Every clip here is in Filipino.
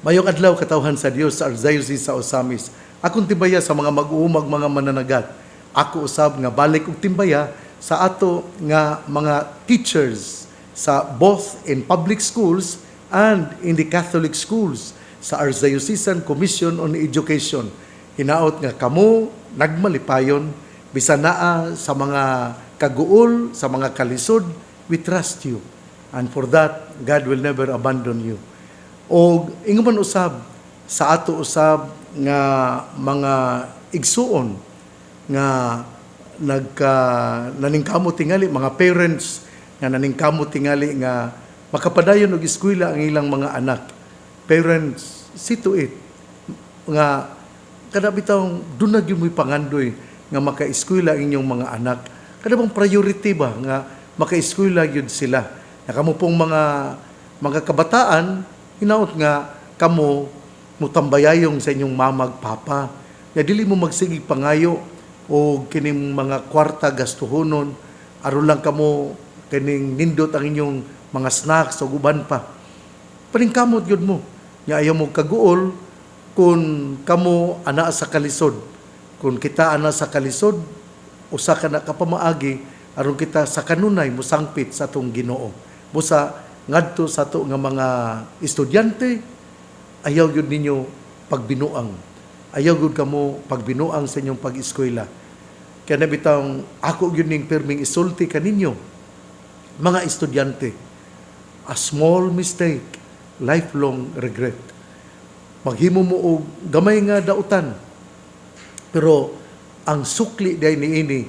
Mayong adlaw katawhan sa Dios sa Archdiocese sa Osamis. Akong timbaya sa mga mag-uumag mga mananagat. Ako usab nga balik og timbaya sa ato nga mga teachers sa both in public schools and in the Catholic schools sa Archdiocesan Commission on Education. Hinaot nga kamo nagmalipayon bisan naa sa mga kaguol, sa mga kalisod, we trust you. And for that, God will never abandon you. O ingon man usab sa ato usab nga mga igsuon nga naningkamot tingali mga parents nga naningkamot tingali nga makapadayon og eskwela ang ilang mga anak. Parents, see to it nga kada bitaw dunag gyud mo'y pangandoy nga makaeskwela ang inyong mga anak. Kada bang priority ba nga makaeskwela gyud sila. Nga kamo pong mga kabataan hinaot nga kamo mutambayayong sa inyong mamag papa. Nga dili mo magsigi pangayo o kining mga kwarta gastuhonon aron lang kamo kining nindot ang inyong mga snacks o guban pa. Paningkamot gyud mo. Nga ayaw mo kaguol kung kamo ana sa kalisod. Kung kita ana sa kalisod, usa ka na kapamaagi aron kita sa kanunay musangpit sa atong Ginoo. Busa ngadto sa ato nga mga estudyante, ayaw gyud ninyo pagbinuang. Ayaw gyud kamo pagbinuang sa inyong pag-eskwela. Kaya nabitang ako gyud ning perming isulti kaninyo, mga estudyante, a small mistake, lifelong regret. Maghimo mo og gamay nga dautan. Pero ang sukli day niini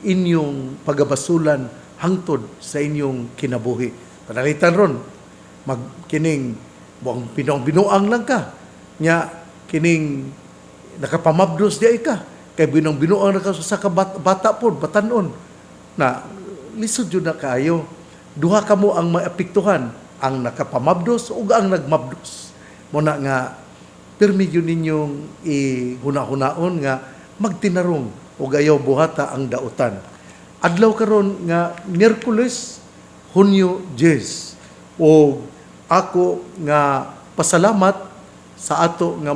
inyong pagabasulan hangtod sa inyong kinabuhi. Panalitan ron, kining buang binuang lang ka. Nya kining nakapamabdos di ka. Kay binuang na ka sa bata po, batanon. Na lisod yun na kayo. Duha ka mo ang maapektuhan, ang nakapamabdos o ang nagmabdos. Muna nga, pirmi yun ninyong ihuna-hunaon nga magtinarong o gayaw buhata ang dautan. Adlaw karon nga Miyerkules, Hunyo 10. O ako nga pasalamat sa ato nga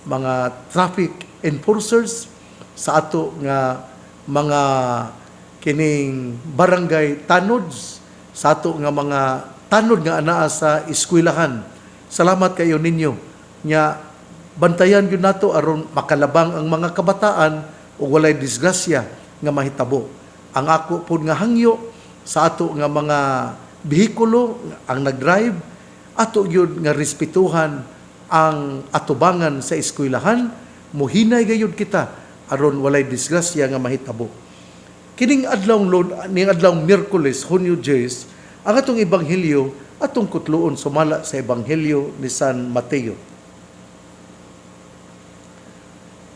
mga traffic enforcers, sa ato nga mga kining barangay tanods, sa ato nga mga tanod nga anaa sa eskwelahan. Salamat kayo ninyo. Nya bantayan gyud nato aron makalabang ang mga kabataan o walay disgrasya nga mahitabo. Ang ako pod nga hangyo sa ato nga mga behikulo ang nagdrive, ato gyud nga respetuhan ang atubangan sa eskwelahan, muhinay gayud kita aron walay disgrasya nga mahitabo. Kining adlawng Miyerkules, Hunyo 10, ang atong ebanghelyo atong kutluon sumala sa ebanghelyo ni San Mateo.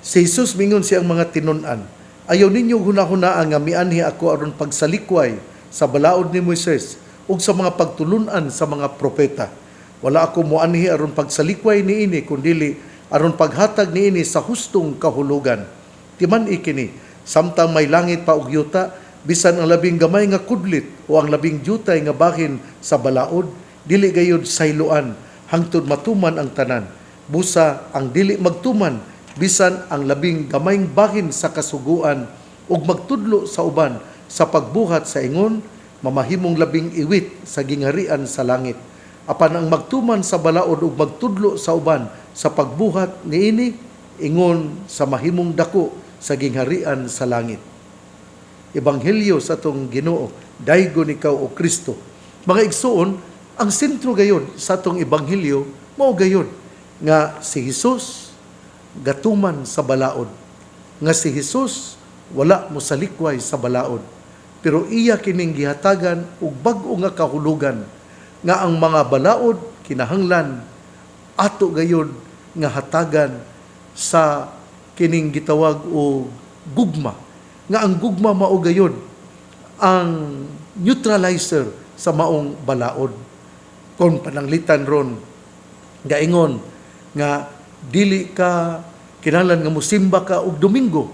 Si Jesus mingon siyang mga tinun-an, ayaw ninyo hunahunaan nga mianhi ako aron pagsalikway sa balaod ni Moises ug sa mga pagtulunan sa mga propeta. Wala ako muanhi aron pagsalikway niini kundili aron paghatag niini sa hustong kahulugan. Timan ikini, samtang may langit pa og yuta, bisan ang labing gamay nga kudlit o ang labing jutay nga bahin sa balaod, dili gayud sayloan hangtod matuman ang tanan. Busa ang dili magtuman bisan ang labing gamayng bahin sa kasuguan ug magtudlo sa uban sa pagbuhat sa ingon, mamahimong labing iwit sa gingharian sa langit. Apan ang magtuman sa balaod ug magtudlo sa uban sa pagbuhat niini, ingon sa mahimong dako sa gingharian sa langit. Ebanghelyo sa atong Ginoo, daygon ikaw o Kristo. Mga igsoon, ang sentro gayud sa atong ebanghelyo mao gayud nga si Hesus gatuman sa balaod. Nga si Hesus wala mo salikway sa balaod. Pero iya kining gihatagan og bag-o nga kahulugan nga ang mga balaod kinahanglan ato gayud nga hatagan sa kining gitawag og gugma. Nga ang gugma mao gayud ang neutralizer sa maong balaod. Kung pananglitan ron nga ingon nga dili ka kinahanglan nga mosimba ka og Domingo,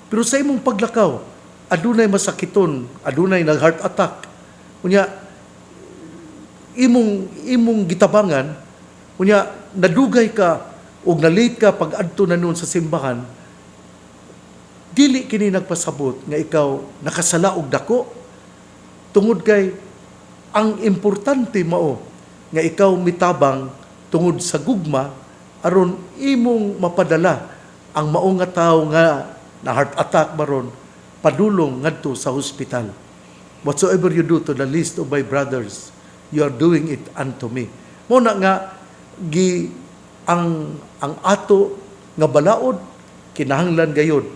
pero sa imong paglakaw adunay masakiton, adunay nag-heart attack. Unya imong gitabangan Unya, nadugay ka o na-late ka pag adto na noon sa simbahan, dili kini nagpasabot nga ikaw nakasala og dako. Tungod kay ang importante mao nga ikaw mitabang tungod sa gugma aron imong mapadala ang mao nga tawo nga na heart attack maron padulong ngadto sa hospital. Whatsoever you do to the least of my brothers, you are doing it unto me. Mo na nga ang ato nga balaod kinahanglan gayud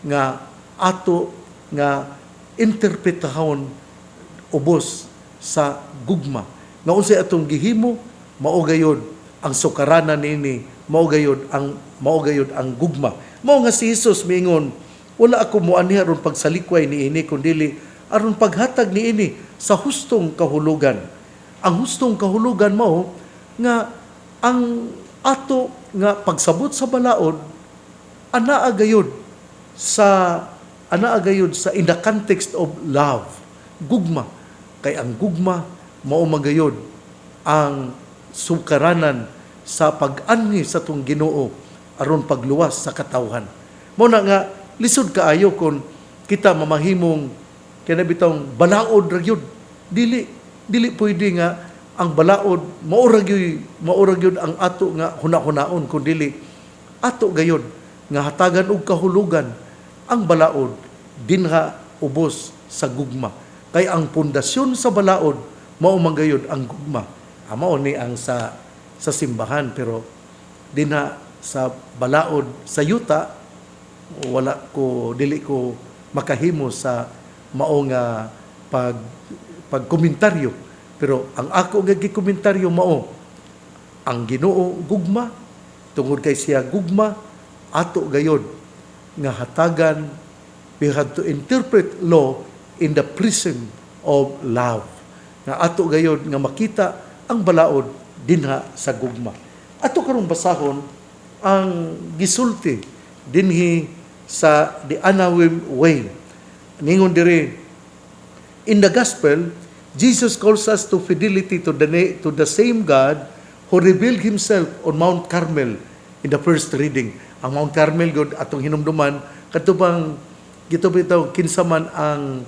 nga ato nga interpretahon ubos sa gugma. Nga unsay atong gihimo mao gayud ang sukaranan niini, mao gayud ang gugma. Mao nga si Jesus miingon, wala ako moanhi aron pagsalikway niini kundi aron paghatag niini sa hustong kahulugan. Ang hustong kahulugan mao nga ang ato nga pagsabot sa balaod anaa gayud sa in the context of love, gugma. Kay ang gugma mao magayod ang sukaranan sa pag-anhi sa tong Ginoo aron pagluwas sa katawhan. Mao na nga lisod kaayo kon kita mamahimong kinabitong balaod ra gyud. Dili pwede nga ang balaod maura gyud ang ato nga hunahunaon kundi ato gayud nga hatagan og kahulugan ang balaod dinha ubos sa gugma. Kay ang pundasyon sa balaod mao man gayud ang gugma. Mao ni ang sa simbahan pero dinha sa balaod sa yuta dili ko makahimo sa mao nga pagkomentaryo. Pero ang ako nga gikomentaryo mao, ang Ginoo gugma, tungod kay siya gugma, ato gayod nga hatagan, we have to interpret law in the prism of love. Nga ato gayod nga makita ang balaod dinha sa gugma. Ato karong basahon ang gisulti dinhi sa the Anawim way. Ningon diri, in the gospel, Jesus calls us to fidelity to the same God who revealed Himself on Mount Carmel in the first reading. Ang Mount Carmel god atong hinumduman katubang gito kinsaman ang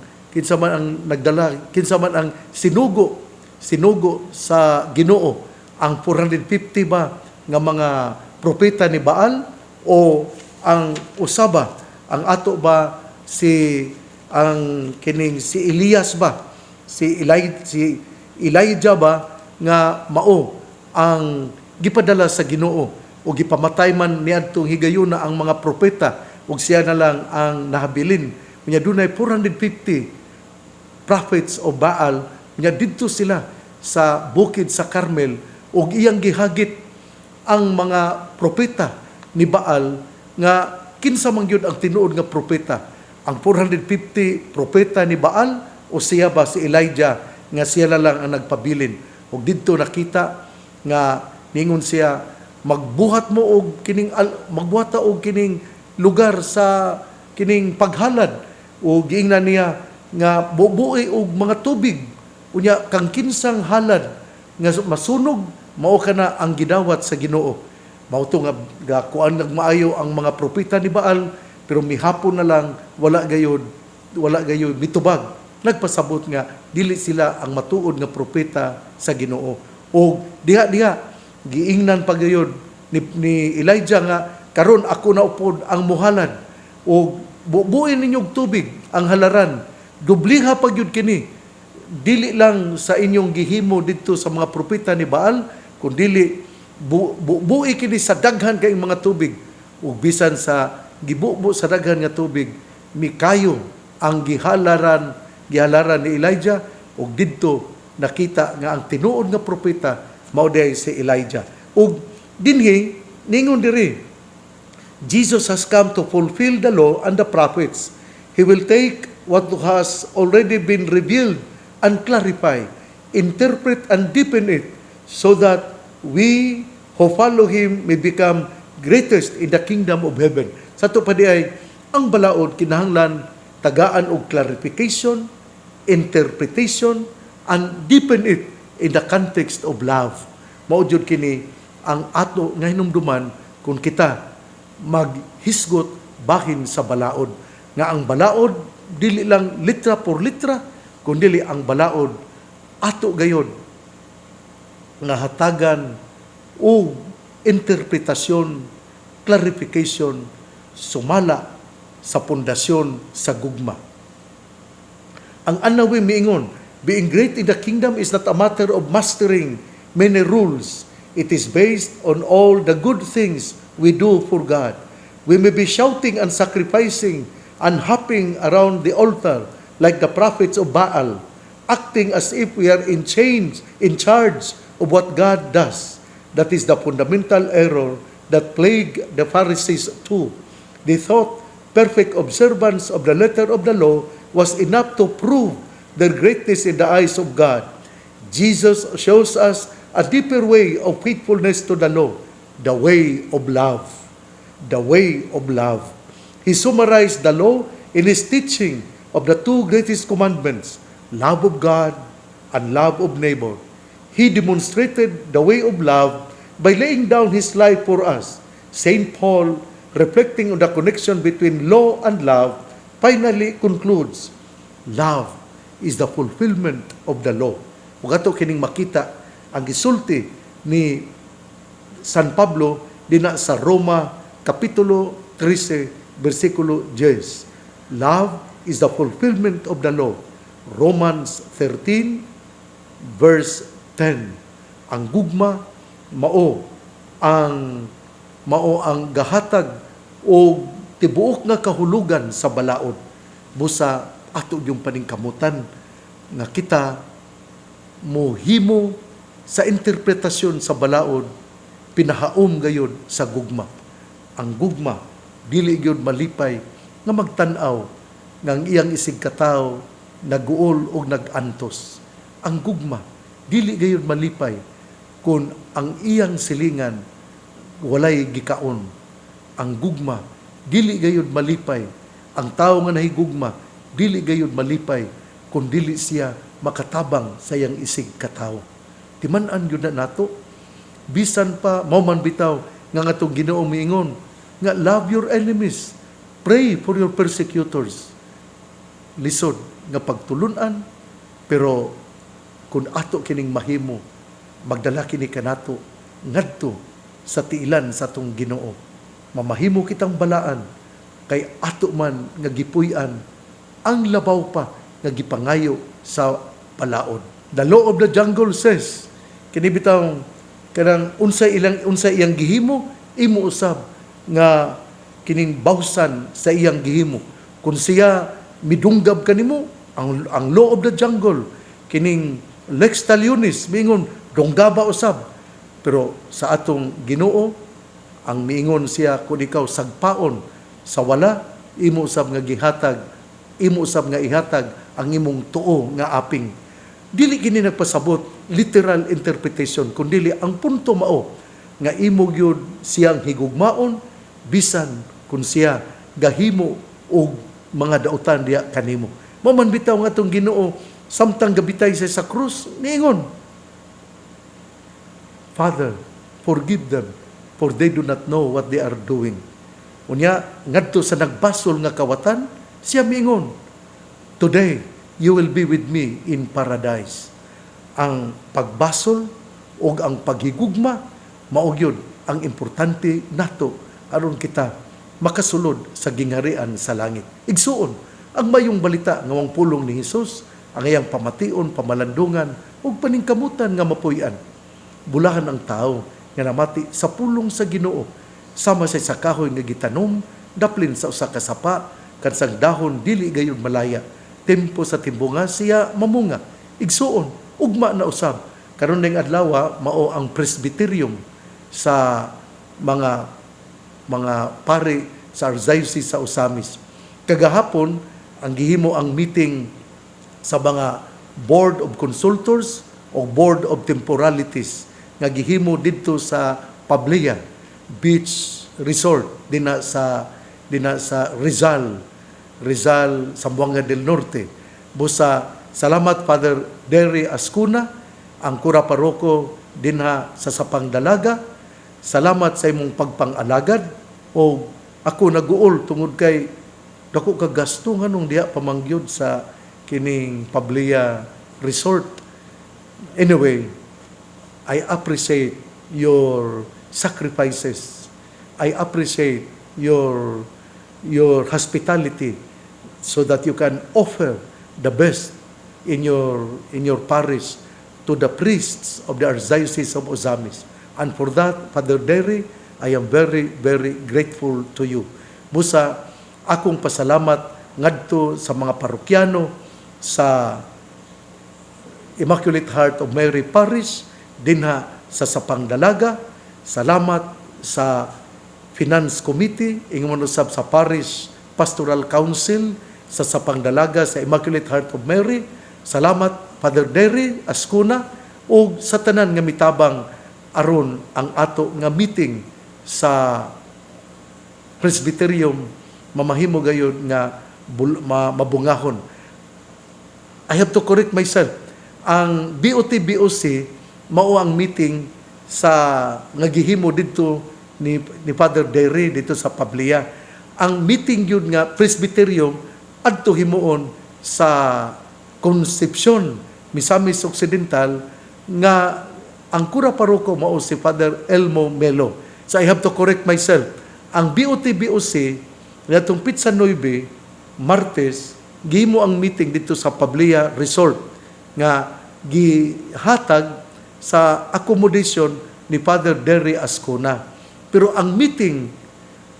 nagdala, kinsaman ang sinugo sa Ginoo ang 450 ba nga mga propeta ni Baal o ang usaba ang ato ba si Elias ba, si Elijah ba nga mao ang gipadala sa Ginoo o gipamatay man niadtong higayuna ang mga propeta ug siya na lang ang nahabilin. Unya dunay 450 prophets of Baal, unya didto sila sa bukid sa Carmel ug iyang gihagit ang mga propeta ni Baal nga kinsa man gyud ang tinuod nga propeta. Ang 450 propeta ni Baal o siya ba si Elijah nga siya na lang ang nagpabilin. Ug didto nakita nga ningon siya magbuhat og kining lugar sa kining paghalad o giingnan niya nga bubuhi og mga tubig unya kang kinsang halad nga masunog mao kana ang gidawat sa Ginoo. Mao to nga kuan nagmaayo ang mga propeta ni Baal pero mihapon na lang wala gayud mitubag. Nagpasabot nga dili sila ang matuod nga propeta sa Ginoo. O diha giingnan pagayod ni Elijah nga karon ako na upod ang muhalad o bubuin ninyong tubig ang halaran. Dubliha pagyud kini. Dili lang sa inyong gihimo didto sa mga propeta ni Baal kundi bubuhi kini sa daghan kay mga tubig. Ug bisan sa gibubo sa daghan nga tubig mikayo ang gihalaran ni Elijah ug didto nakita nga ang tinuod nga propeta mao diay si Elijah. Ug dinhi ningon diri, Jesus has come to fulfill the law and the prophets. He will take what has already been revealed and clarify, interpret and deepen it so that we who follow Him may become greatest in the kingdom of heaven. Sa to pa diay ang balaod kinahanglan tagaan og clarification, interpretation, and deepen it in the context of love. Mao jud kini ang ato nga hinumduman kung kita maghisgot bahin sa balaod. Nga ang balaod, dili lang litra por litra, kundi ang balaod ato gayod nga hatagan o interpretasyon, clarification, sumala sa pundasyon sa gugma. Ang anawi miingon, being great in the kingdom is not a matter of mastering many rules. It is based on all the good things we do for God. We may be shouting and sacrificing and hopping around the altar like the prophets of Baal, acting as if we are in charge of what God does. That is the fundamental error that plagued the Pharisees too. They thought perfect observance of the letter of the law was enough to prove their greatness in the eyes of God. Jesus shows us a deeper way of faithfulness to the law, the way of love. The way of love. He summarized the law in his teaching of the two greatest commandments, love of God and love of neighbor. He demonstrated the way of love by laying down his life for us. St. Paul, reflecting on the connection between law and love, finally concludes, love is the fulfillment of the law. Ug ato kining makita ang gisulti ni San Pablo dina sa Roma kapitulo 13 versikulo 10. Love is the fulfillment of the law. Romans 13 verse 10. Ang gugma mao ang gahatag o tibuok nga kahulugan sa balaod. Busa ato yung paningkamutan nga kita mohimo sa interpretasyon sa balaod, pinahaom gayud sa gugma. Ang gugma, dili gyud malipay nga magtan-aw nga ang iyang isig katawo naguol o nagantos. Ang gugma, dili gayud malipay kung ang iyang silingan walay gikaon. Ang gugma, dili gayud malipay. Ang tao nga nahigugma, dili gayud malipay kung dili siya makatabang sa iyang isig katawo. Timan-an yun na nato. Bisan pa, mauman bitaw, nga nga itong Ginoo miingon, nga love your enemies, pray for your persecutors. Lisod, nga pagtulunan, pero kung ato kining mahimo, magdala kini kanato, ngadto sa tiilan sa itong Ginoo. Mamahimo kitang balaan, kay ato man nga gipuy-an, ang labaw pa nga gipangayo sa palaod. The law of the jungle says, kini bitaw kanang unsa iyang gihimo, imo usab nga kining bawsan sa iyang gihimo. Kung siya midunggab kanimo, ang law of the jungle, kining lex talionis, miingon donggaba usab. Pero sa atong Ginoo, ang miingon siya kung ikaw sagpaon sa wala, imo usab nga gihatag, imo usab nga ihatag ang imong tuo nga aping. Dili kini nagpasabot literal interpretation, kundi ang punto mao nga imo gyud siyang higugmaon bisan kun siya gahimo og mga dautan diya kanimo. Maman bitaw nga atong Ginoo samtang gabitay sa krus, niingon, Father, forgive them, for they do not know what they are doing. Unya, ngadto sa nagbasol nga kawatan, siya miingon, today, you will be with me in paradise. Ang pagbasol o ang paghigugma, mao gyud ang importante nato aron kita makasulod sa gingharian sa langit. Igsuon, ang mayong balita nga wang pulong ni Hesus, ang iyang pamation, pamalandungan, ug paningkamutan nga mapuy-an. Bulahan ang tao nga namati sa pulong sa Ginoo, sama sa kahoy nga gitanom, daplin sa usa ka sapa, kansang dahon dili gayon malaya. Tempo sa timbunga siya mamunga. Igsuon, ugma na usab. Karon ning adlaw mao ang presbyterium sa mga pare sa Archdiocese sa Osamis. Kagahapon ang gihimo ang meeting sa mga Board of Consultors o Board of Temporalities nga gihimo didto sa Pablea Beach Resort dina sa Rizal, Zamboanga del Norte. Busa, salamat Father Derry Ascuna, ang kura paroko dinha sa Sapang Dalaga, salamat sa imong pagpang-alagad o ako naguol tungod kay dako ka gasto nganong diha pamangyod sa kining Pablia Resort. Anyway, I appreciate your sacrifices. I appreciate your hospitality so that you can offer the best in your parish to the priests of the Archdiocese of Ozamis. And for that, Father Derry, I am very, very grateful to you. Busa, akong pasalamat ngadto sa mga parokyano sa Immaculate Heart of Mary Parish, dinha sa Sapangdalaga. Salamat sa Finance Committee, ingon usab sa Parish Pastoral Council sa Sapangdalaga sa Immaculate Heart of Mary. Salamat Father Derry Ascuna o sa tanan nga mitabang aron ang ato nga meeting sa Presbyterium mamahimo gayud nga mabungahon. I have to correct myself. Ang BOT-BOC mao ang meeting sa nagihimo dito ni Father Derry dito sa Pablia. Ang meeting yun nga Presbyterium adto himuon sa Concepcion, Misamis Occidental nga ang kura paroko mao si Father Elmo Melo. So I have to correct myself. Ang BOT-BOC ngatong Pitsa 9 Martes gihimo ang meeting dito sa Pablia Resort nga gihatag sa accommodation ni Father Derry Ascuna. Pero ang meeting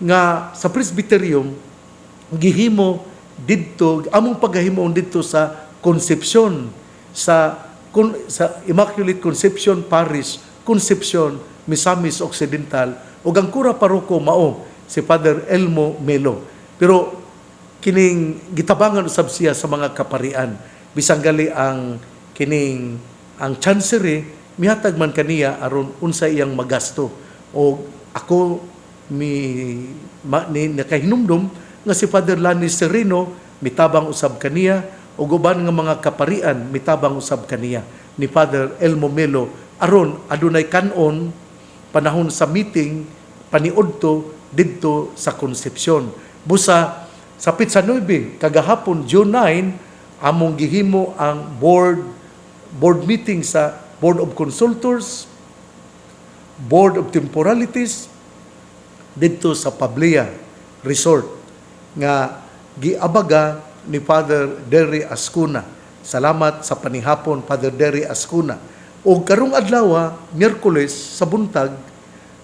nga sa Presbyterium gihimo didto, among paghahimoon didto sa Concepcion, sa Immaculate Conception Parish, Concepcion, Misamis Occidental, ug ang kura paroko mao si Father Elmo Melo. Pero kining gitabangan usab siya sa mga kaparian. Bisang gali ang chancery mihatag man kaniya aron unsa iyang magasto. O ako nakahinumdum nga si Father Lani Sereno mitabang usab kaniya o uban nga mga kaparian mitabang usab kaniya ni Father Elmo Melo aron adunay kanon panahon sa meeting paniudto didto sa Concepcion. Busa sa Pitsa 9 kagahapon June 9 among gihimo ang board meeting sa Board of Consultors, Board of Temporalities dito sa Pablia Resort nga giabaga ni Father Derry Ascuna. Salamat sa panihapon Father Derry Ascuna. O karong adlaw, Miyerkules sa buntag,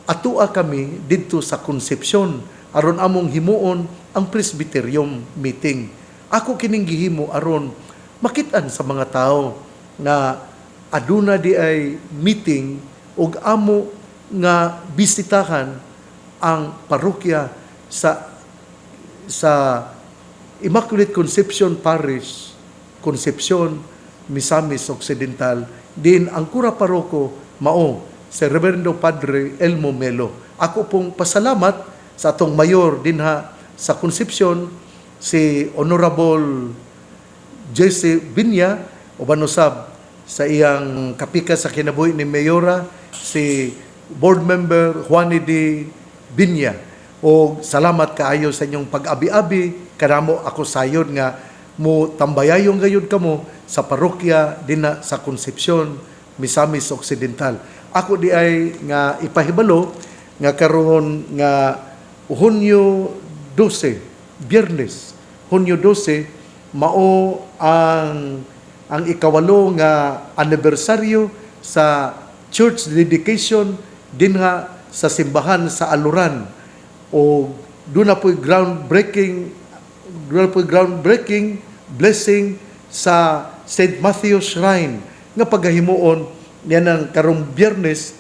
atua kami dito sa Concepcion aron among himuon ang Presbyterium meeting. Ako kining gihimo aron makit-an sa mga tao na aduna di ay meeting ug amo nga bisitahan ang parokya sa Immaculate Conception Parish, Concepcion, Misamis Occidental. Din ang kura paroko mao si Reverendo Padre Elmo Melo. Ako pong pasalamat sa atong mayor dinha sa Concepcion, si Honorable Jesse Binya, uban usab sa iyang kapika sa kinabuhi ni Mayora, si Board Member Juani D. Binya. O salamat kaayo sa inyong pag-abi-abi, kanamo ako sayod nga mo tambayayong gayud kamo sa parokya dinha sa Concepcion, Misamis Occidental. Ako di ay nga ipahibalo nga karon nga Hunyo 12, Biyernes, Hunyo 12, mao ang ikawalo nga anibersaryo sa church dedication dinha sa simbahan sa Aluran. O doon na po'y groundbreaking blessing sa St. Matthew Shrine nga paghahimuon niya ng karong Biyernes,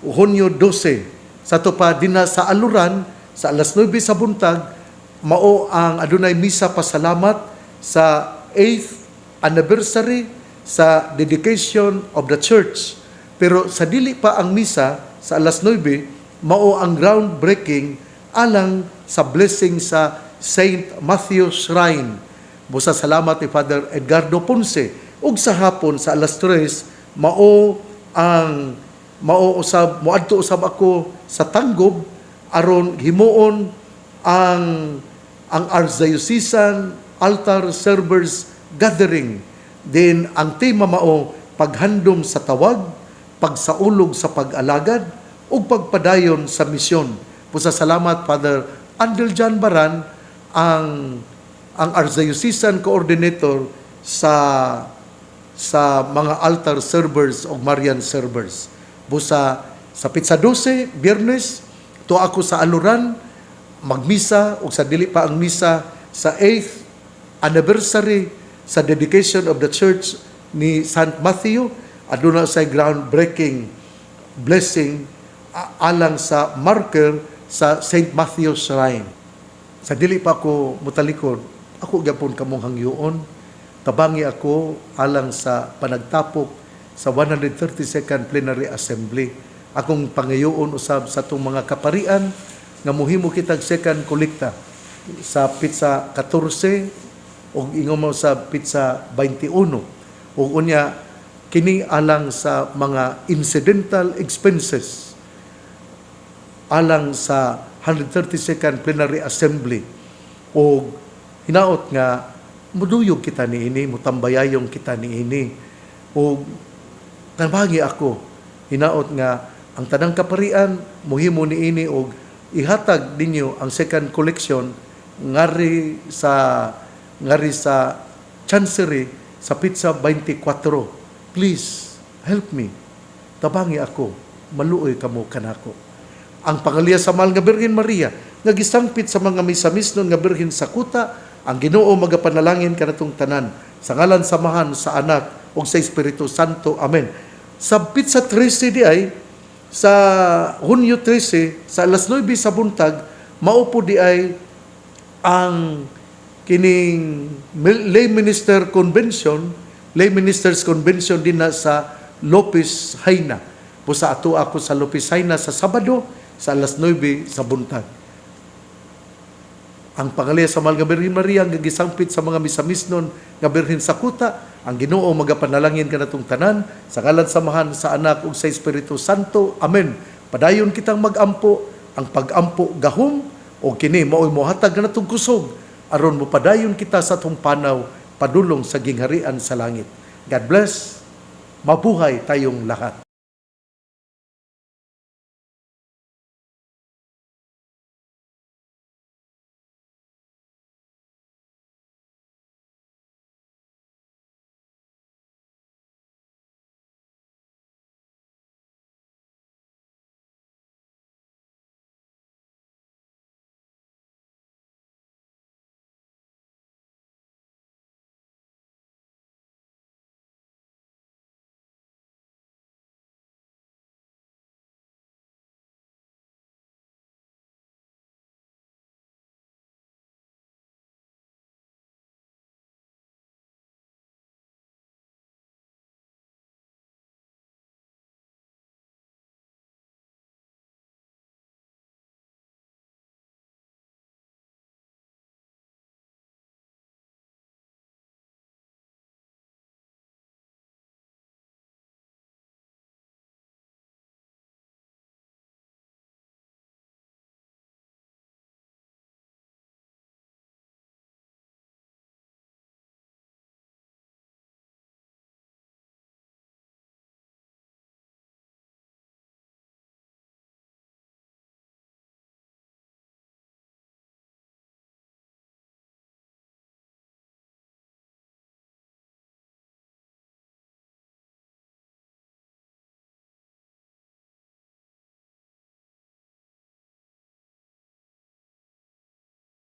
Hunyo 12. Sa to pa dinha sa Aluran, sa alas 9 sa buntag, mao ang adunay misa pasalamat sa 8th anniversary sa dedication of the church. Pero sa dili pa ang misa sa alas 9, mao ang groundbreaking alang sa blessing sa St. Matthew Shrine. Busa salamat ni Father Edgardo Ponce. Ug sa hapon sa alas 3, mao ang moadto usab ako sa Tanggob aron himuon ang Archdiocesan Altar Servers Gathering. Then ang tema mao paghandom sa tawag, pagsaulog sa pag-alagad ug pagpadayon sa misyon. Pasasalamat Father Andel John Baran ang Archdiocesan Coordinator sa mga altar servers o Marian servers. Busa sa Pitsa 12, Biyernes, to ako sa Aluran, magmisa o sa dili pa ang misa sa 8th anniversary sa dedication of the church ni St. Matthew. Aduna sa groundbreaking blessing alang sa marker sa St. Matthew Shrine. Sa dili pa ako mutalikod, ako gyapon kamong hangyoon. Tabangi ako alang sa panagtapok sa 132nd Plenary Assembly. Akong pangayoon usab sa itong mga kaparian nga muhimo kitag second kolekta sa Pitsa 14 o ingon mo sa Pitsa 21. O unya, kini alang sa mga incidental expenses alang sa 132nd Plenary Assembly. O hinaot nga muduyog kita niini, mutambayayong kita niini. O tanbagi ako, hinaot nga ang tanang kaparian muhimo niini og ihatag ninyo ang second collection ngari sa Chancery sa Pitsa 24. Please help me. Tabangi ako, maluoy kamo kanako. Ang pangaliya sa mahal nga Birhen Maria nga gisangpit sa mga misamisnon nga Birhen sa kuta, ang Ginoo magapanalangin kanatong tanan sa ngalan samahan sa Anak ug sa Espiritu Santo. Amen. Sa Pitsa 13 di ay sa Hunyo 13 sa alas 9 sa buntag maupo di ay ang kining Lay Ministers Convention din na sa Lopez Haina. Pusa ato ako sa Lopez Haina sa Sabado sa alas 9 sa buntag. Ang pangaliya sa mahal nga Birhen Maria nga gisangpit sa mga misamisnon nga Birhen sa kuta, ang Ginoo magapanalangin kanatong tanan sa ngalan samahan sa Anak ug sa Espiritu Santo. Amen. Padayon kitang magampo, ang pagampo gahom o kini maoy mohatag kanatong kusog aron mopadayon kita sa atong panaw padulong sa gingharian sa langit. God bless. Mabuhay tayong lahat.